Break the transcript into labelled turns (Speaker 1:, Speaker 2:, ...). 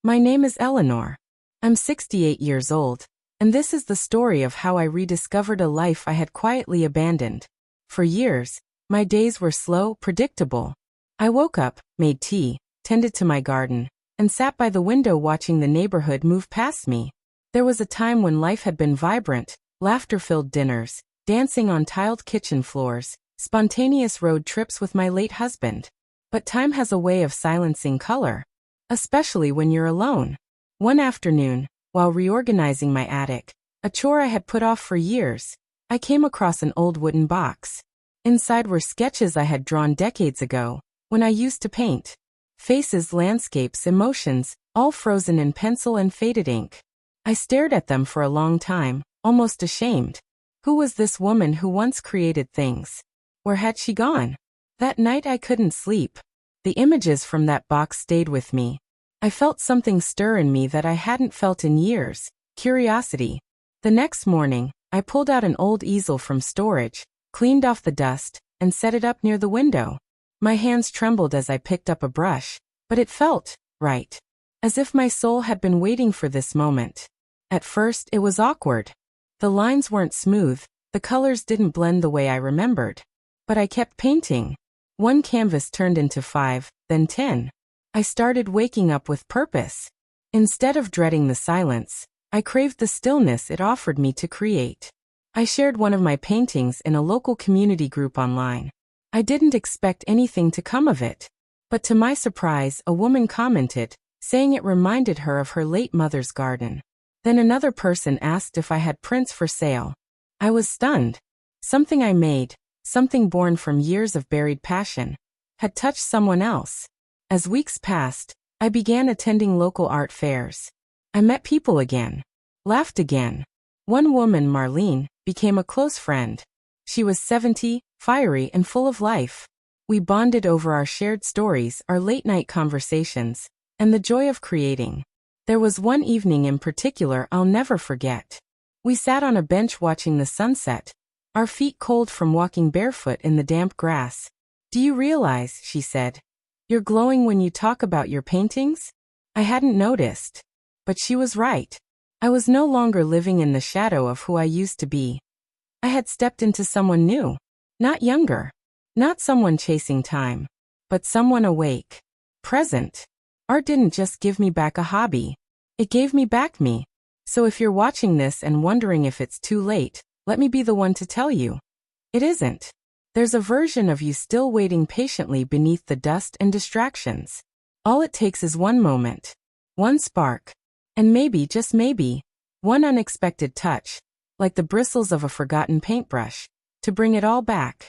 Speaker 1: My name is Eleanor. I'm 68 years old, and this is the story of how I rediscovered a life I had quietly abandoned. For years, my days were slow, predictable. I woke up, made tea, tended to my garden, and sat by the window watching the neighborhood move past me. There was a time when life had been vibrant, laughter-filled dinners, dancing on tiled kitchen floors, spontaneous road trips with my late husband. But time has a way of silencing color, especially when you're alone. One afternoon, while reorganizing my attic, a chore I had put off for years, I came across an old wooden box. Inside were sketches I had drawn decades ago, when I used to paint. Faces, landscapes, emotions, all frozen in pencil and faded ink. I stared at them for a long time, almost ashamed. Who was this woman who once created things? Where had she gone? That night I couldn't sleep. The images from that box stayed with me. I felt something stir in me that I hadn't felt in years, curiosity. The next morning, I pulled out an old easel from storage, cleaned off the dust, and set it up near the window. My hands trembled as I picked up a brush, but it felt right. As if my soul had been waiting for this moment. At first, it was awkward. The lines weren't smooth, the colors didn't blend the way I remembered. But I kept painting. One canvas turned into 5, then 10. I started waking up with purpose. Instead of dreading the silence, I craved the stillness it offered me to create. I shared one of my paintings in a local community group online. I didn't expect anything to come of it. But to my surprise, a woman commented, saying it reminded her of her late mother's garden. Then another person asked if I had prints for sale. I was stunned. Something I made, something born from years of buried passion, had touched someone else. As weeks passed, I began attending local art fairs. I met people again, laughed again. One woman, Marlene, became a close friend. She was 70, fiery and full of life. We bonded over our shared stories, our late-night conversations, and the joy of creating. There was one evening in particular I'll never forget. We sat on a bench watching the sunset, our feet cold from walking barefoot in the damp grass. "Do you realize," she said, "you're glowing when you talk about your paintings?" I hadn't noticed. But she was right. I was no longer living in the shadow of who I used to be. I had stepped into someone new. Not younger. Not someone chasing time. But someone awake. Present. Art didn't just give me back a hobby. It gave me back me. So if you're watching this and wondering if it's too late, let me be the one to tell you. It isn't. There's a version of you still waiting patiently beneath the dust and distractions. All it takes is one moment. One spark. And maybe, just maybe, one unexpected touch, like the bristles of a forgotten paintbrush, to bring it all back.